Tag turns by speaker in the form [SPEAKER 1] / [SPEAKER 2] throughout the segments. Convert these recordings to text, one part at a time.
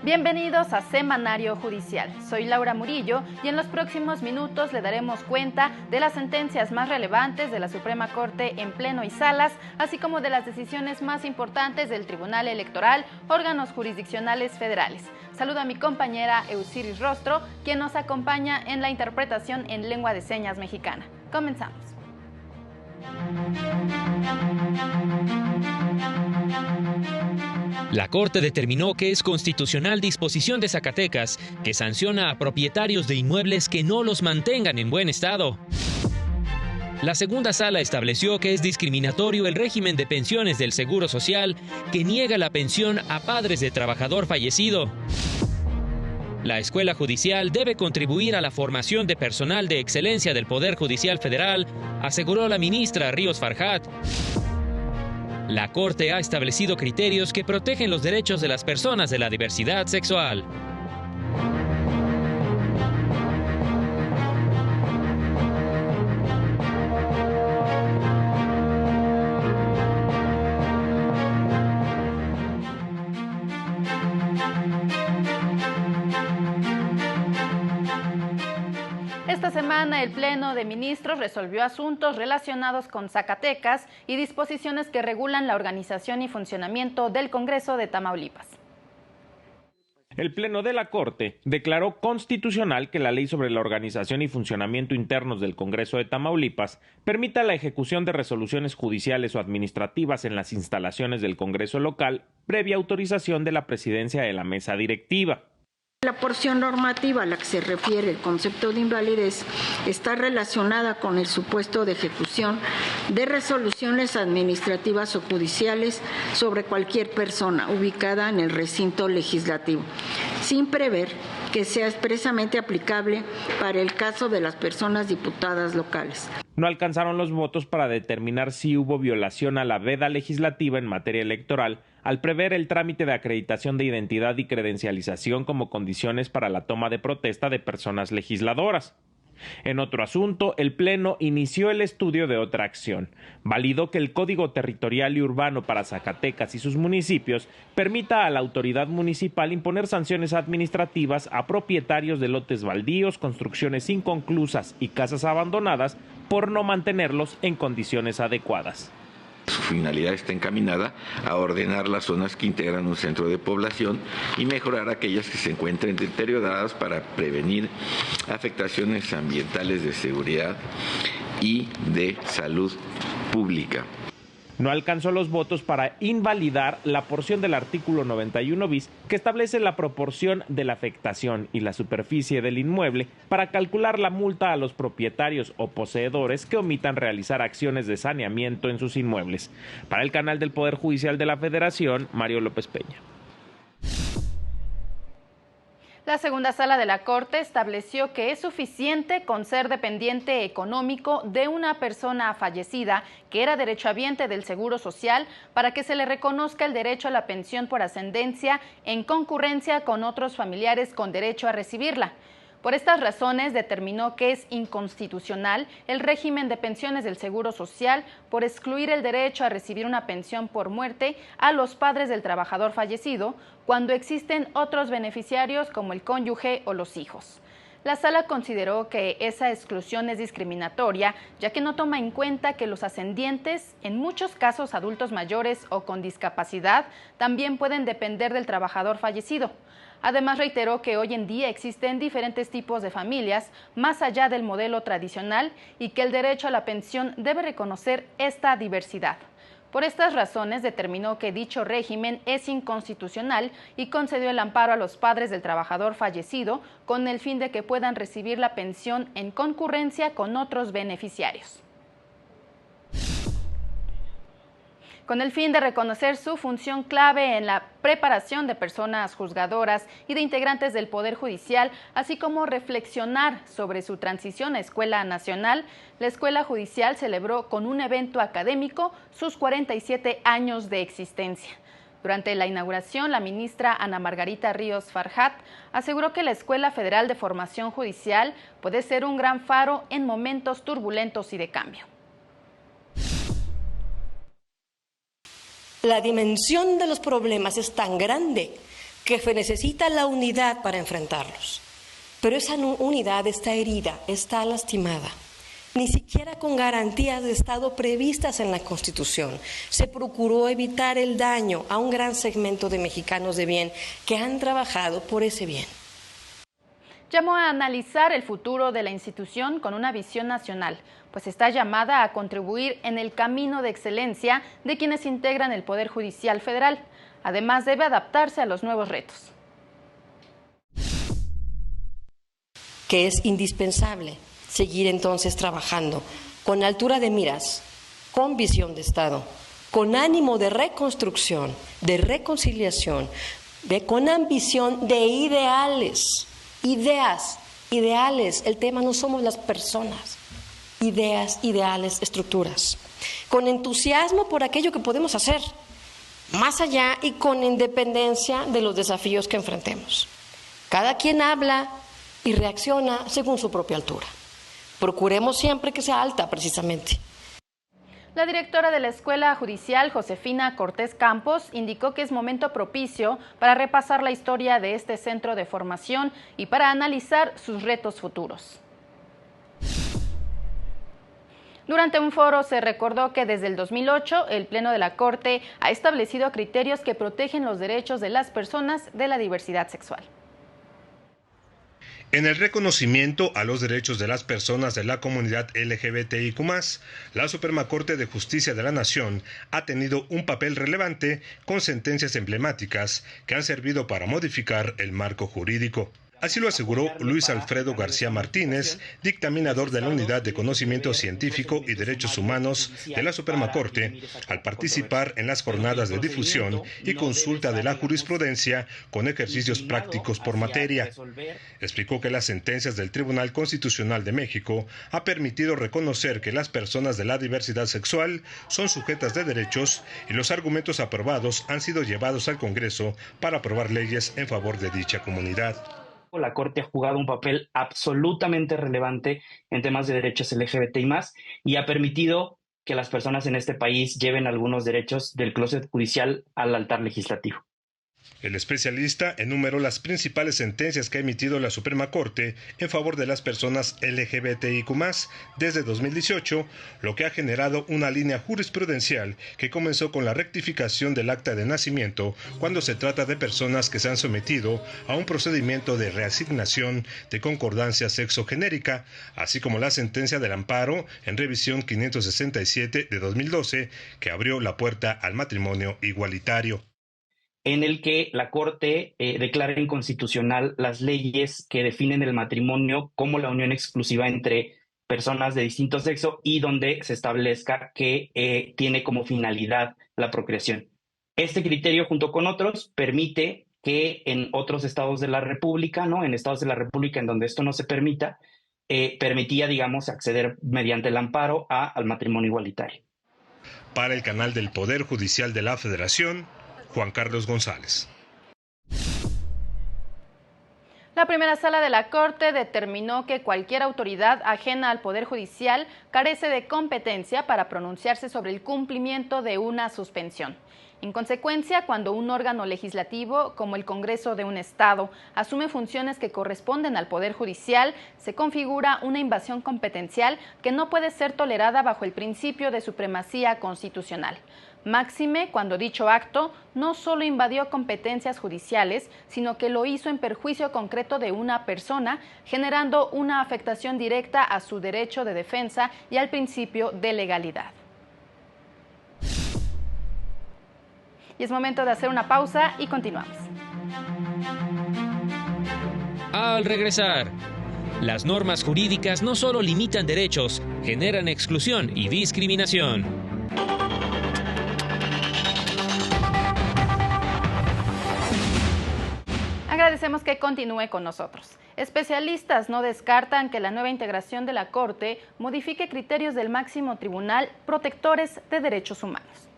[SPEAKER 1] Bienvenidos a Semanario Judicial. Soy Laura Murillo y en los próximos minutos le daremos cuenta de las sentencias más relevantes de la Suprema Corte en pleno y salas, así como de las decisiones más importantes del Tribunal Electoral, órganos jurisdiccionales federales. Saludo a mi compañera Eusiris Rostro, quien nos acompaña en la interpretación en lengua de señas mexicana. Comenzamos.
[SPEAKER 2] La Corte determinó que es constitucional disposición de Zacatecas que sanciona a propietarios de inmuebles que no los mantengan en buen estado. La segunda sala estableció que es discriminatorio el régimen de pensiones del Seguro Social que niega la pensión a padres de trabajador fallecido. La Escuela Judicial debe contribuir a la formación de personal de excelencia del Poder Judicial Federal, aseguró la ministra Ríos Farjat. La Corte ha establecido criterios que protegen los derechos de las personas de la diversidad sexual.
[SPEAKER 1] Esta semana el Pleno de Ministros resolvió asuntos relacionados con Zacatecas y disposiciones que regulan la organización y funcionamiento del Congreso de Tamaulipas.
[SPEAKER 3] El Pleno de la Corte declaró constitucional que la ley sobre la organización y funcionamiento internos del Congreso de Tamaulipas permita la ejecución de resoluciones judiciales o administrativas en las instalaciones del Congreso local previa autorización de la presidencia de la mesa directiva.
[SPEAKER 4] La porción normativa a la que se refiere el concepto de invalidez está relacionada con el supuesto de ejecución de resoluciones administrativas o judiciales sobre cualquier persona ubicada en el recinto legislativo, sin prever que sea expresamente aplicable para el caso de las personas diputadas locales.
[SPEAKER 3] No alcanzaron los votos para determinar si hubo violación a la veda legislativa en materia electoral al prever el trámite de acreditación de identidad y credencialización como condiciones para la toma de protesta de personas legisladoras. En otro asunto, el Pleno inició el estudio de otra acción. Validó que el Código Territorial y Urbano para Zacatecas y sus municipios permita a la autoridad municipal imponer sanciones administrativas a propietarios de lotes baldíos, construcciones inconclusas y casas abandonadas por no mantenerlos en condiciones adecuadas.
[SPEAKER 5] Su finalidad está encaminada a ordenar las zonas que integran un centro de población y mejorar aquellas que se encuentren deterioradas para prevenir afectaciones ambientales, de seguridad y de salud pública.
[SPEAKER 3] No alcanzó los votos para invalidar la porción del artículo 91 bis que establece la proporción de la afectación y la superficie del inmueble para calcular la multa a los propietarios o poseedores que omitan realizar acciones de saneamiento en sus inmuebles. Para el canal del Poder Judicial de la Federación, Mario López Peña.
[SPEAKER 1] La segunda sala de la Corte estableció que es suficiente con ser dependiente económico de una persona fallecida que era derechohabiente del Seguro Social para que se le reconozca el derecho a la pensión por ascendencia en concurrencia con otros familiares con derecho a recibirla. Por estas razones determinó que es inconstitucional el régimen de pensiones del Seguro Social por excluir el derecho a recibir una pensión por muerte a los padres del trabajador fallecido cuando existen otros beneficiarios como el cónyuge o los hijos. La sala consideró que esa exclusión es discriminatoria, ya que no toma en cuenta que los ascendientes, en muchos casos adultos mayores o con discapacidad, también pueden depender del trabajador fallecido. Además, reiteró que hoy en día existen diferentes tipos de familias, más allá del modelo tradicional, y que el derecho a la pensión debe reconocer esta diversidad. Por estas razones, determinó que dicho régimen es inconstitucional y concedió el amparo a los padres del trabajador fallecido con el fin de que puedan recibir la pensión en concurrencia con otros beneficiarios. Con el fin de reconocer su función clave en la preparación de personas juzgadoras y de integrantes del Poder Judicial, así como reflexionar sobre su transición a Escuela Nacional, la Escuela Judicial celebró con un evento académico sus 47 años de existencia. Durante la inauguración, la ministra Ana Margarita Ríos Farjat aseguró que la Escuela Federal de Formación Judicial puede ser un gran faro en momentos turbulentos y de cambio.
[SPEAKER 6] La dimensión de los problemas es tan grande que se necesita la unidad para enfrentarlos. Pero esa unidad está herida, está lastimada. Ni siquiera con garantías de Estado previstas en la Constitución se procuró evitar el daño a un gran segmento de mexicanos de bien que han trabajado por ese bien.
[SPEAKER 1] Llamó a analizar el futuro de la institución con una visión nacional, pues está llamada a contribuir en el camino de excelencia de quienes integran el Poder Judicial Federal. Además, debe adaptarse a los nuevos retos.
[SPEAKER 6] Que es indispensable seguir entonces trabajando con altura de miras, con visión de Estado, con ánimo de reconstrucción, de reconciliación, con ambición de ideales, ideales. El tema no somos las personas, ideas, ideales, estructuras. Con entusiasmo por aquello que podemos hacer, más allá y con independencia de los desafíos que enfrentemos. Cada quien habla y reacciona según su propia altura. Procuremos siempre que sea alta, precisamente.
[SPEAKER 1] La directora de la Escuela Judicial, Josefina Cortés Campos, indicó que es momento propicio para repasar la historia de este centro de formación y para analizar sus retos futuros. Durante un foro se recordó que desde el 2008 el Pleno de la Corte ha establecido criterios que protegen los derechos de las personas de la diversidad sexual.
[SPEAKER 7] En el reconocimiento a los derechos de las personas de la comunidad LGBTIQ+, la Suprema Corte de Justicia de la Nación ha tenido un papel relevante con sentencias emblemáticas que han servido para modificar el marco jurídico. Así lo aseguró Luis Alfredo García Martínez, dictaminador de la Unidad de Conocimiento Científico y Derechos Humanos de la Suprema Corte, al participar en las jornadas de difusión y consulta de la jurisprudencia con ejercicios prácticos por materia. Explicó que las sentencias del Tribunal Constitucional de México ha permitido reconocer que las personas de la diversidad sexual son sujetas de derechos y los argumentos aprobados han sido llevados al Congreso para aprobar leyes en favor de dicha comunidad.
[SPEAKER 8] La Corte ha jugado un papel absolutamente relevante en temas de derechos LGBTI+, y ha permitido que las personas en este país lleven algunos derechos del closet judicial al altar legislativo.
[SPEAKER 7] El especialista enumeró las principales sentencias que ha emitido la Suprema Corte en favor de las personas LGBTIQ+, desde 2018, lo que ha generado una línea jurisprudencial que comenzó con la rectificación del acta de nacimiento cuando se trata de personas que se han sometido a un procedimiento de reasignación de concordancia sexogenérica, así como la sentencia del amparo en revisión 567 de 2012, que abrió la puerta al matrimonio igualitario,
[SPEAKER 8] en el que la Corte declara inconstitucional las leyes que definen el matrimonio como la unión exclusiva entre personas de distinto sexo y donde se establezca que tiene como finalidad la procreación. Este criterio, junto con otros, permite que en otros estados de la República, ¿no? En estados de la República en donde esto no se permita, permitía, digamos, acceder mediante el amparo al matrimonio igualitario.
[SPEAKER 7] Para el canal del Poder Judicial de la Federación, Juan Carlos González.
[SPEAKER 1] La primera sala de la Corte determinó que cualquier autoridad ajena al Poder Judicial carece de competencia para pronunciarse sobre el cumplimiento de una suspensión. En consecuencia, cuando un órgano legislativo, como el Congreso de un Estado, asume funciones que corresponden al Poder Judicial, se configura una invasión competencial que no puede ser tolerada bajo el principio de supremacía constitucional. Máxime cuando dicho acto no solo invadió competencias judiciales, sino que lo hizo en perjuicio concreto de una persona, generando una afectación directa a su derecho de defensa y al principio de legalidad. Y es momento de hacer una pausa y continuamos.
[SPEAKER 2] Al regresar, las normas jurídicas no solo limitan derechos, generan exclusión y discriminación.
[SPEAKER 1] Agradecemos que continúe con nosotros. Especialistas no descartan que la nueva integración de la Corte modifique criterios del máximo tribunal protectores de derechos humanos.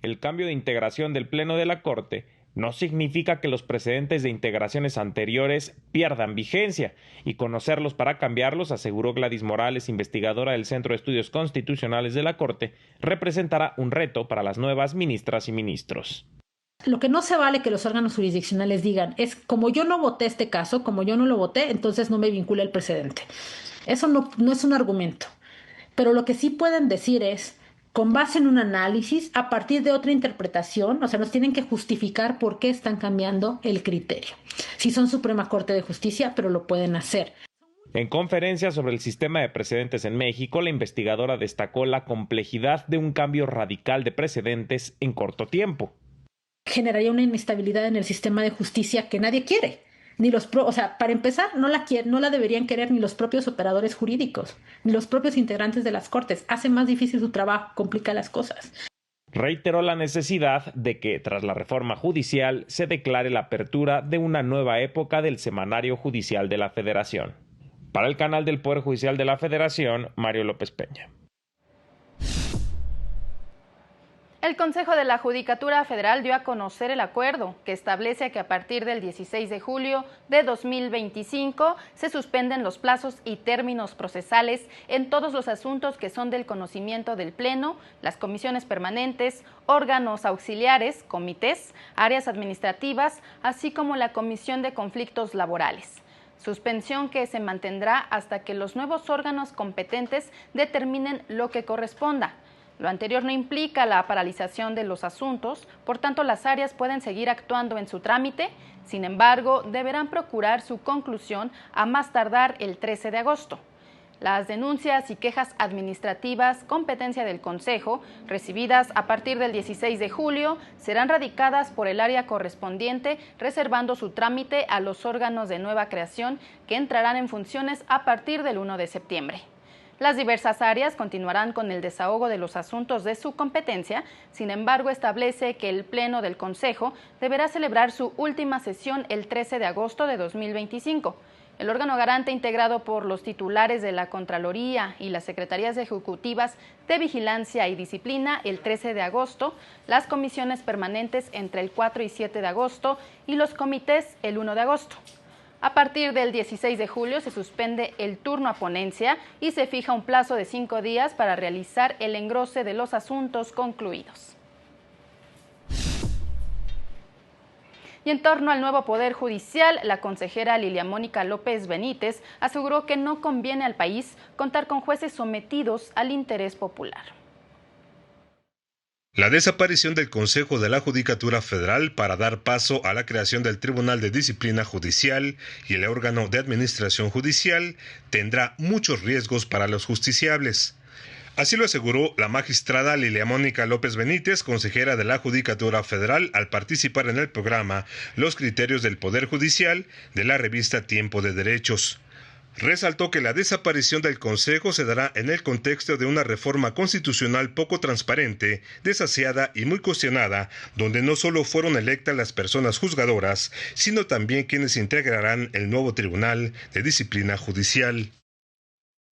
[SPEAKER 3] El cambio de integración del Pleno de la Corte no significa que los precedentes de integraciones anteriores pierdan vigencia, y conocerlos para cambiarlos, aseguró Gladys Morales, investigadora del Centro de Estudios Constitucionales de la Corte, representará un reto para las nuevas ministras y ministros.
[SPEAKER 9] Lo que no se vale que los órganos jurisdiccionales digan es, como yo no voté este caso, como yo no lo voté, entonces no me vincula el precedente. Eso no es un argumento. Pero lo que sí pueden decir es, con base en un análisis, a partir de otra interpretación, o sea, nos tienen que justificar por qué están cambiando el criterio. Si son Suprema Corte de Justicia, pero lo pueden hacer.
[SPEAKER 3] En conferencia sobre el sistema de precedentes en México, la investigadora destacó la complejidad de un cambio radical de precedentes en corto tiempo.
[SPEAKER 9] Generaría una inestabilidad en el sistema de justicia que nadie quiere. Para empezar, no la deberían querer ni los propios operadores jurídicos, ni los propios integrantes de las cortes. Hace más difícil su trabajo, complica las cosas.
[SPEAKER 3] Reiteró la necesidad de que, tras la reforma judicial, se declare la apertura de una nueva época del Semanario Judicial de la Federación. Para el canal del Poder Judicial de la Federación, Mario López Peña.
[SPEAKER 1] El Consejo de la Judicatura Federal dio a conocer el acuerdo que establece que a partir del 16 de julio de 2025 se suspenden los plazos y términos procesales en todos los asuntos que son del conocimiento del Pleno, las comisiones permanentes, órganos auxiliares, comités, áreas administrativas, así como la Comisión de Conflictos Laborales. Suspensión que se mantendrá hasta que los nuevos órganos competentes determinen lo que corresponda. Lo anterior no implica la paralización de los asuntos, por tanto las áreas pueden seguir actuando en su trámite, sin embargo, deberán procurar su conclusión a más tardar el 13 de agosto. Las denuncias y quejas administrativas, competencia del Consejo, recibidas a partir del 16 de julio, serán radicadas por el área correspondiente, reservando su trámite a los órganos de nueva creación que entrarán en funciones a partir del 1 de septiembre. Las diversas áreas continuarán con el desahogo de los asuntos de su competencia, sin embargo establece que el Pleno del Consejo deberá celebrar su última sesión el 13 de agosto de 2025. El órgano garante, integrado por los titulares de la Contraloría y las Secretarías Ejecutivas de Vigilancia y Disciplina el 13 de agosto, las comisiones permanentes entre el 4 y 7 de agosto y los comités el 1 de agosto. A partir del 16 de julio se suspende el turno a ponencia y se fija un plazo de 5 días para realizar el engrose de los asuntos concluidos. Y en torno al nuevo Poder Judicial, la consejera Lilia Mónica López Benítez aseguró que no conviene al país contar con jueces sometidos al interés popular.
[SPEAKER 7] La desaparición del Consejo de la Judicatura Federal para dar paso a la creación del Tribunal de Disciplina Judicial y el órgano de administración judicial tendrá muchos riesgos para los justiciables. Así lo aseguró la magistrada Lilia Mónica López Benítez, consejera de la Judicatura Federal, al participar en el programa Los Criterios del Poder Judicial de la revista Tiempo de Derechos. Resaltó que la desaparición del Consejo se dará en el contexto de una reforma constitucional poco transparente, desaseada y muy cuestionada, donde no solo fueron electas las personas juzgadoras, sino también quienes integrarán el nuevo Tribunal de Disciplina Judicial.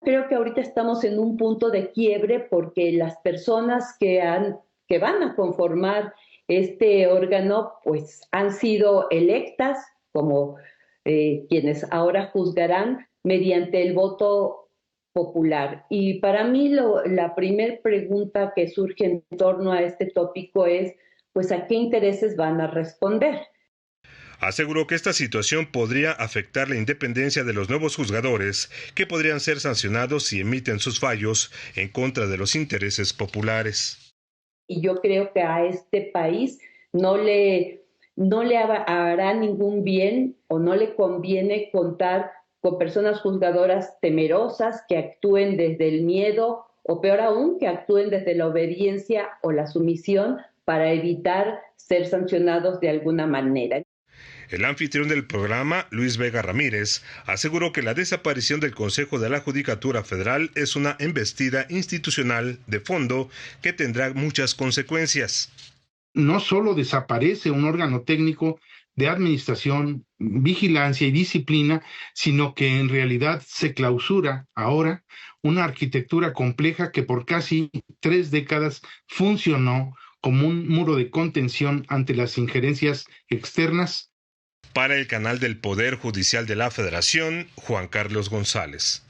[SPEAKER 10] Creo que ahorita estamos en un punto de quiebre porque las personas que van a conformar este órgano pues han sido electas como quienes ahora juzgarán mediante el voto popular. Y para mí la primera pregunta que surge en torno a este tópico es, pues, ¿a qué intereses van a responder?
[SPEAKER 7] Aseguró que esta situación podría afectar la independencia de los nuevos juzgadores, que podrían ser sancionados si emiten sus fallos en contra de los intereses populares.
[SPEAKER 10] Y yo creo que a este país no le hará ningún bien o no le conviene contar con personas juzgadoras temerosas que actúen desde el miedo o peor aún, que actúen desde la obediencia o la sumisión para evitar ser sancionados de alguna manera.
[SPEAKER 7] El anfitrión del programa, Luis Vega Ramírez, aseguró que la desaparición del Consejo de la Judicatura Federal es una embestida institucional de fondo que tendrá muchas consecuencias.
[SPEAKER 11] No solo desaparece un órgano técnico de administración, vigilancia y disciplina, sino que en realidad se clausura ahora una arquitectura compleja que por casi 3 décadas funcionó como un muro de contención ante las injerencias externas.
[SPEAKER 7] Para el canal del Poder Judicial de la Federación, Juan Carlos González.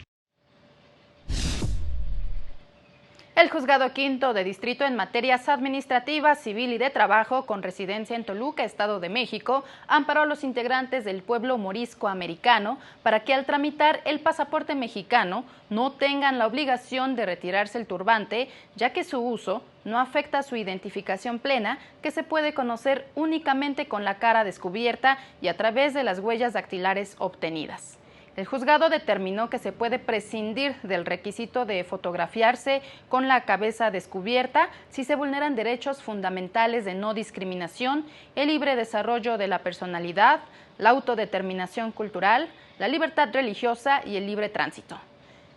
[SPEAKER 1] El Juzgado Quinto de Distrito en materias administrativas, civil y de trabajo con residencia en Toluca, Estado de México, amparó a los integrantes del pueblo morisco americano para que al tramitar el pasaporte mexicano no tengan la obligación de retirarse el turbante, ya que su uso no afecta su identificación plena, que se puede conocer únicamente con la cara descubierta y a través de las huellas dactilares obtenidas. El juzgado determinó que se puede prescindir del requisito de fotografiarse con la cabeza descubierta si se vulneran derechos fundamentales de no discriminación, el libre desarrollo de la personalidad, la autodeterminación cultural, la libertad religiosa y el libre tránsito.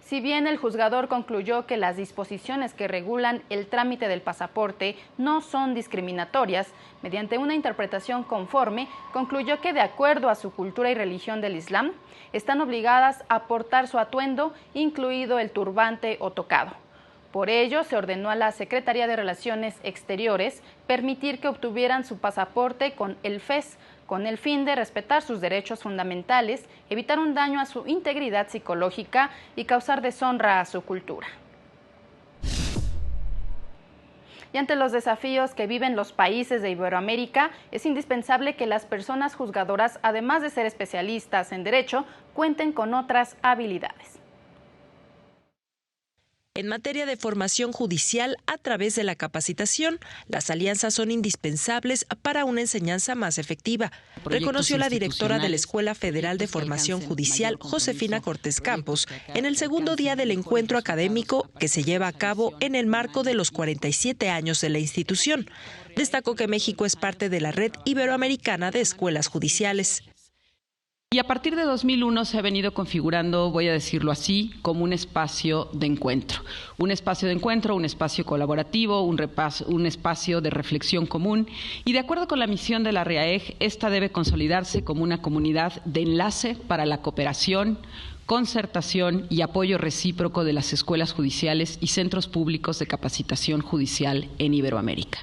[SPEAKER 1] Si bien el juzgador concluyó que las disposiciones que regulan el trámite del pasaporte no son discriminatorias, mediante una interpretación conforme, concluyó que de acuerdo a su cultura y religión del Islam, están obligadas a portar su atuendo, incluido el turbante o tocado. Por ello, se ordenó a la Secretaría de Relaciones Exteriores permitir que obtuvieran su pasaporte con el FES, con el fin de respetar sus derechos fundamentales, evitar un daño a su integridad psicológica y causar deshonra a su cultura. Y ante los desafíos que viven los países de Iberoamérica, es indispensable que las personas juzgadoras, además de ser especialistas en derecho, cuenten con otras habilidades.
[SPEAKER 12] En materia de formación judicial a través de la capacitación, las alianzas son indispensables para una enseñanza más efectiva, reconoció la directora de la Escuela Federal de Formación Judicial, Josefina Cortés Campos, en el segundo día del encuentro académico que se lleva a cabo en el marco de los 47 años de la institución. Destacó que México es parte de la Red Iberoamericana de Escuelas Judiciales.
[SPEAKER 13] Y a partir de 2001 se ha venido configurando, voy a decirlo así, como un espacio de encuentro. Un espacio de encuentro, un espacio colaborativo, un espacio de reflexión común. Y de acuerdo con la misión de la REAEJ, esta debe consolidarse como una comunidad de enlace para la cooperación, concertación y apoyo recíproco de las escuelas judiciales y centros públicos de capacitación judicial en Iberoamérica.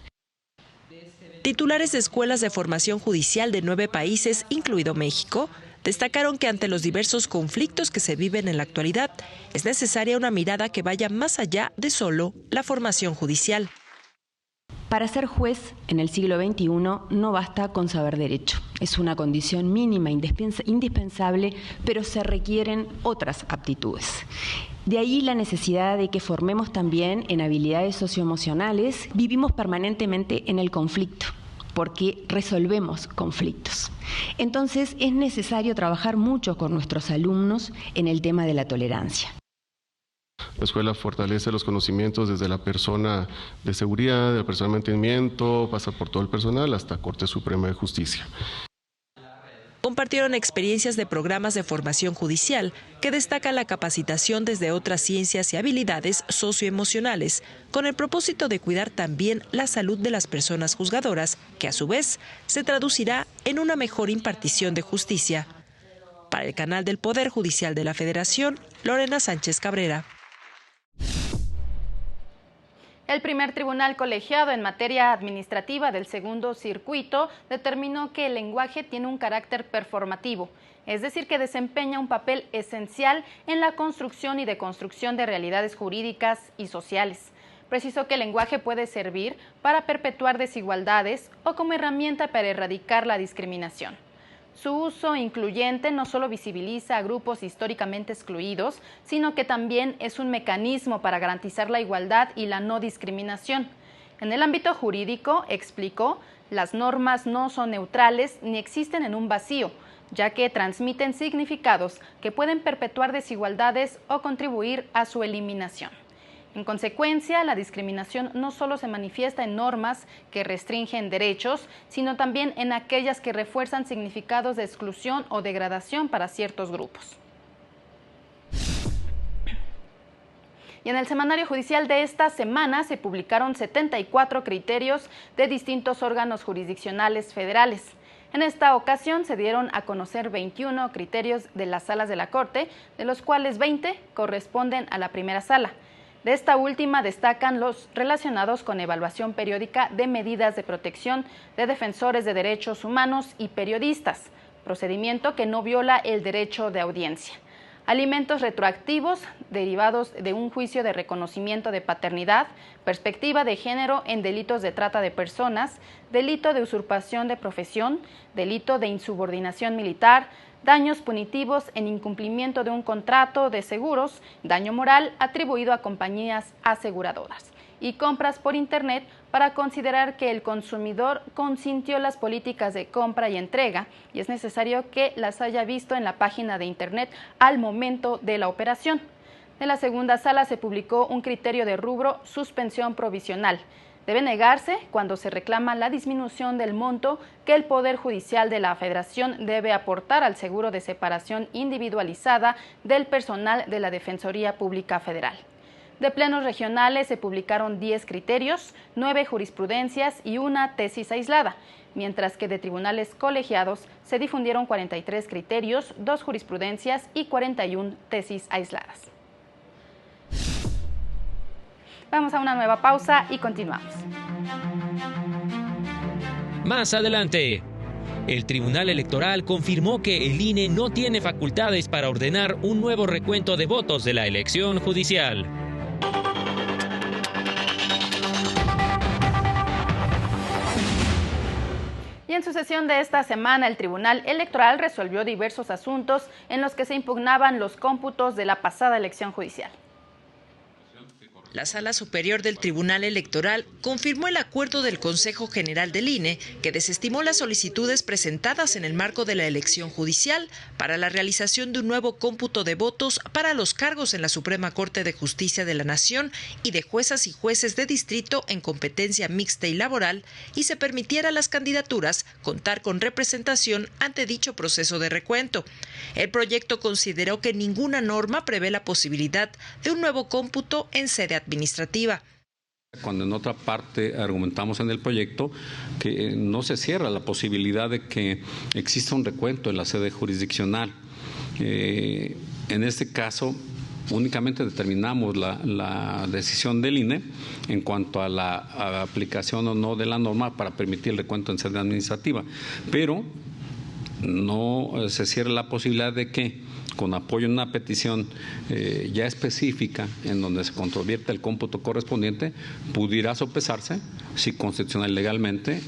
[SPEAKER 12] Titulares de escuelas de formación judicial de 9 países, incluido México, destacaron que ante los diversos conflictos que se viven en la actualidad, es necesaria una mirada que vaya más allá de solo la formación judicial.
[SPEAKER 14] Para ser juez en el siglo XXI no basta con saber derecho. Es una condición mínima, indispensable, pero se requieren otras aptitudes. De ahí la necesidad de que formemos también en habilidades socioemocionales. Vivimos permanentemente en el conflicto, porque resolvemos conflictos. Entonces es necesario trabajar mucho con nuestros alumnos en el tema de la tolerancia.
[SPEAKER 15] La escuela fortalece los conocimientos desde la persona de seguridad, de la persona de mantenimiento, pasa por todo el personal hasta Corte Suprema de Justicia.
[SPEAKER 12] Compartieron experiencias de programas de formación judicial que destacan la capacitación desde otras ciencias y habilidades socioemocionales, con el propósito de cuidar también la salud de las personas juzgadoras, que a su vez se traducirá en una mejor impartición de justicia. Para el canal del Poder Judicial de la Federación, Lorena Sánchez Cabrera.
[SPEAKER 1] El primer tribunal colegiado en materia administrativa del segundo circuito determinó que el lenguaje tiene un carácter performativo, es decir, que desempeña un papel esencial en la construcción y deconstrucción de realidades jurídicas y sociales. Precisó que el lenguaje puede servir para perpetuar desigualdades o como herramienta para erradicar la discriminación. Su uso incluyente no solo visibiliza a grupos históricamente excluidos, sino que también es un mecanismo para garantizar la igualdad y la no discriminación. En el ámbito jurídico, explicó, las normas no son neutrales ni existen en un vacío, ya que transmiten significados que pueden perpetuar desigualdades o contribuir a su eliminación. En consecuencia, la discriminación no solo se manifiesta en normas que restringen derechos, sino también en aquellas que refuerzan significados de exclusión o degradación para ciertos grupos. Y en el semanario judicial de esta semana se publicaron 74 criterios de distintos órganos jurisdiccionales federales. En esta ocasión se dieron a conocer 21 criterios de las salas de la Corte, de los cuales 20 corresponden a la primera sala. De esta última destacan los relacionados con evaluación periódica de medidas de protección de defensores de derechos humanos y periodistas, procedimiento que no viola el derecho de audiencia. alimentos retroactivos derivados de un juicio de reconocimiento de paternidad, perspectiva de género en delitos de trata de personas, delito de usurpación de profesión, delito de insubordinación militar, daños punitivos en incumplimiento de un contrato de seguros, daño moral atribuido a compañías aseguradoras y compras por Internet para considerar que el consumidor consintió las políticas de compra y entrega y es necesario que las haya visto en la página de Internet al momento de la operación. En la segunda sala se publicó un criterio de rubro suspensión provisional. Debe negarse cuando se reclama la disminución del monto que el Poder Judicial de la Federación debe aportar al seguro de separación individualizada del personal de la Defensoría Pública Federal. De plenos regionales se publicaron 10 criterios, 9 jurisprudencias y una tesis aislada, mientras que de tribunales colegiados se difundieron 43 criterios, 2 jurisprudencias y 41 tesis aisladas. Vamos a una nueva pausa y continuamos.
[SPEAKER 2] Más adelante, el Tribunal Electoral confirmó que el INE no tiene facultades para ordenar un nuevo recuento de votos de la elección judicial.
[SPEAKER 1] Y en su sesión de esta semana, el Tribunal Electoral resolvió diversos asuntos en los que se impugnaban los cómputos de la pasada elección judicial.
[SPEAKER 12] La Sala Superior del Tribunal Electoral confirmó el acuerdo del Consejo General del INE, que desestimó las solicitudes presentadas en el marco de la elección judicial para la realización de un nuevo cómputo de votos para los cargos en la Suprema Corte de Justicia de la Nación y de juezas y jueces de distrito en competencia mixta y laboral, y se permitiera a las candidaturas contar con representación ante dicho proceso de recuento. El proyecto consideró que ninguna norma prevé la posibilidad de un nuevo cómputo en sede administrativa.
[SPEAKER 16] Cuando en otra parte argumentamos en el proyecto que no se cierra la posibilidad de que exista un recuento en la sede jurisdiccional. En este caso, únicamente determinamos la decisión del INE en cuanto a la aplicación o no de la norma para permitir el recuento en sede administrativa, pero no se cierra la posibilidad de que, con apoyo en una petición ya específica en donde se controvierte el cómputo correspondiente, pudiera sopesarse si constitucional y legalmente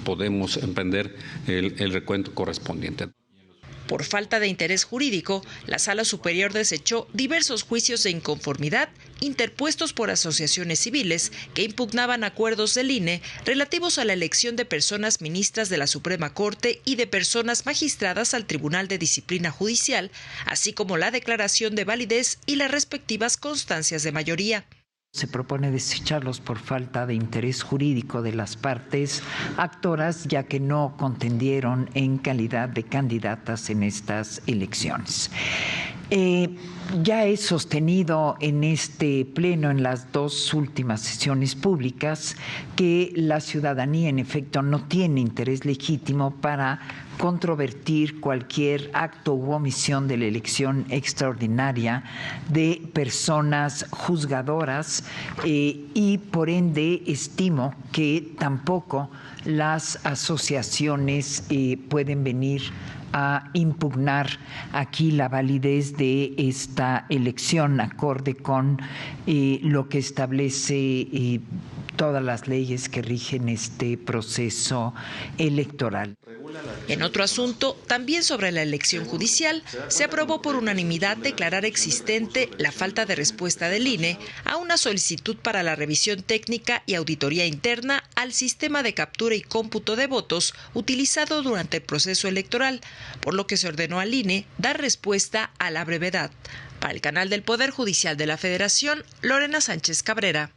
[SPEAKER 16] podemos emprender el recuento correspondiente.
[SPEAKER 12] Por falta de interés jurídico, la Sala Superior desechó diversos juicios de inconformidad interpuestos por asociaciones civiles que impugnaban acuerdos del INE relativos a la elección de personas ministras de la Suprema Corte y de personas magistradas al Tribunal de Disciplina Judicial, así como la declaración de validez y las respectivas constancias de mayoría.
[SPEAKER 17] Se propone desecharlos por falta de interés jurídico de las partes actoras, ya que no contendieron en calidad de candidatas en estas elecciones. Ya he sostenido en este pleno, en las 2 últimas sesiones públicas, que la ciudadanía en efecto no tiene interés legítimo para controvertir cualquier acto u omisión de la elección extraordinaria de personas juzgadoras y por ende estimo que tampoco las asociaciones pueden venir a impugnar aquí la validez de esta elección acorde con lo que establece todas las leyes que rigen este proceso electoral.
[SPEAKER 12] En otro asunto, también sobre la elección judicial, se aprobó por unanimidad declarar existente la falta de respuesta del INE a una solicitud para la revisión técnica y auditoría interna al sistema de captura y cómputo de votos utilizado durante el proceso electoral, por lo que se ordenó al INE dar respuesta a la brevedad. Para el canal del Poder Judicial de la Federación, Lorena Sánchez Cabrera.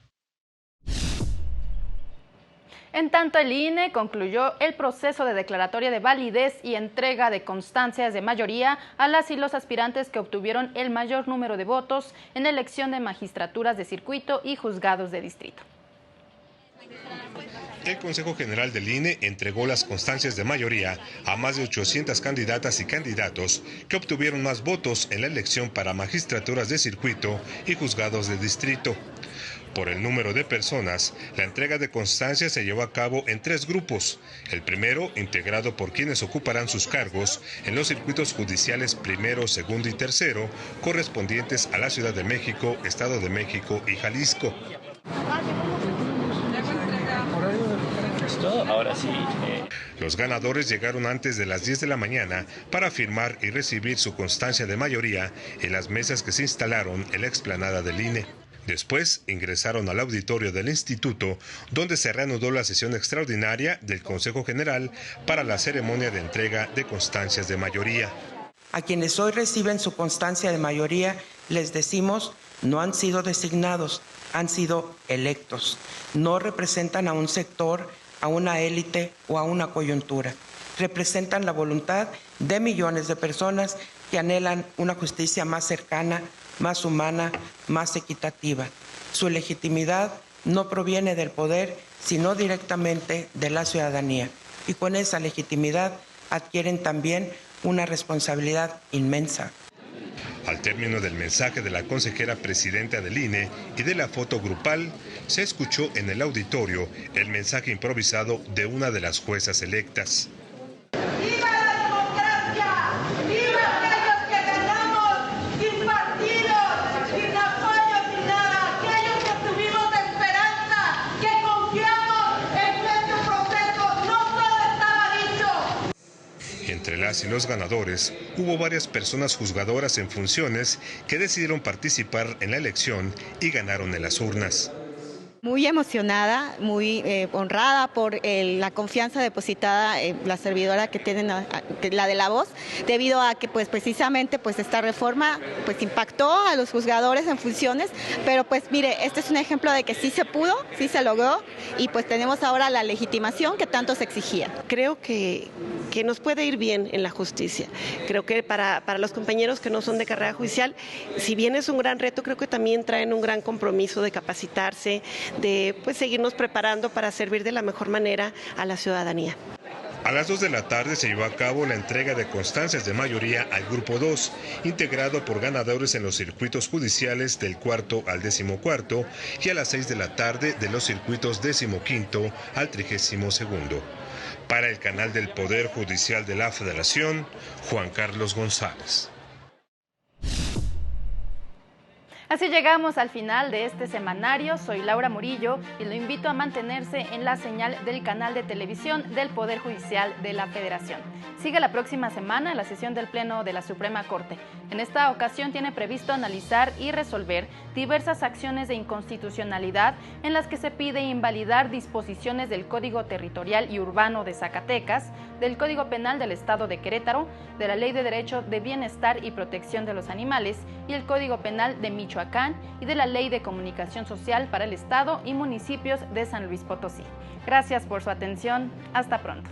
[SPEAKER 1] En tanto, el INE concluyó el proceso de declaratoria de validez y entrega de constancias de mayoría a las y los aspirantes que obtuvieron el mayor número de votos en elección de magistraturas de circuito y juzgados de distrito.
[SPEAKER 7] El Consejo General del INE entregó las constancias de mayoría a más de 800 candidatas y candidatos que obtuvieron más votos en la elección para magistraturas de circuito y juzgados de distrito. Por el número de personas, la entrega de constancias se llevó a cabo en 3 grupos. El primero, integrado por quienes ocuparán sus cargos en los circuitos judiciales primero, segundo y tercero, correspondientes a la Ciudad de México, Estado de México y Jalisco.
[SPEAKER 18] Ahora sí.
[SPEAKER 7] Los ganadores llegaron antes de las 10 de la mañana para firmar y recibir su constancia de mayoría en las mesas que se instalaron en la explanada del INE. Después ingresaron al auditorio del instituto, donde se reanudó la sesión extraordinaria del Consejo General para la ceremonia de entrega de constancias de mayoría.
[SPEAKER 19] A quienes hoy reciben su constancia de mayoría, les decimos, no han sido designados, han sido electos. No representan a un sector, a una élite o a una coyuntura. Representan la voluntad de millones de personas que anhelan una justicia más cercana, más humana, más equitativa. Su legitimidad no proviene del poder, sino directamente de la ciudadanía. Y con esa legitimidad adquieren también una responsabilidad inmensa.
[SPEAKER 7] Al término del mensaje de la consejera presidenta del INE y de la foto grupal, se escuchó en el auditorio el mensaje improvisado de una de las juezas electas.
[SPEAKER 20] ¡Viva la democracia! ¡Viva aquellos que ganamos sin partidos, sin apoyo, sin nada! Aquellos que tuvimos esperanza, que confiamos en nuestro proceso. No todo estaba dicho.
[SPEAKER 7] Entre las y los ganadores, hubo varias personas juzgadoras en funciones que decidieron participar en la elección y ganaron en las urnas.
[SPEAKER 21] Muy emocionada, muy honrada por la confianza depositada en la servidora que tienen, la de La Voz, debido a que pues precisamente pues esta reforma pues impactó a los juzgadores en funciones, pero pues mire, este es un ejemplo de que sí se pudo, sí se logró y pues tenemos ahora la legitimación que tanto se exigía.
[SPEAKER 22] Creo que nos puede ir bien en la justicia. Creo que para los compañeros que no son de carrera judicial, si bien es un gran reto, creo que también traen un gran compromiso de capacitarse, de pues seguirnos preparando para servir de la mejor manera a la ciudadanía.
[SPEAKER 7] A las 2 de la tarde se llevó a cabo la entrega de constancias de mayoría al Grupo 2, integrado por ganadores en los circuitos judiciales del 4º al 14º y a las 6 de la tarde de los circuitos 15º al 32º. Para el canal del Poder Judicial de la Federación, Juan Carlos González.
[SPEAKER 1] Así llegamos al final de este semanario. Soy Laura Murillo y lo invito a mantenerse en la señal del canal de televisión del Poder Judicial de la Federación. Sigue la próxima semana la sesión del Pleno de la Suprema Corte. En esta ocasión tiene previsto analizar y resolver diversas acciones de inconstitucionalidad en las que se pide invalidar disposiciones del Código Territorial y Urbano de Zacatecas, del Código Penal del Estado de Querétaro, de la Ley de Derecho de Bienestar y Protección de los Animales y el Código Penal de Michoacán y de la Ley de Comunicación Social para el Estado y municipios de San Luis Potosí. Gracias por su atención. Hasta pronto.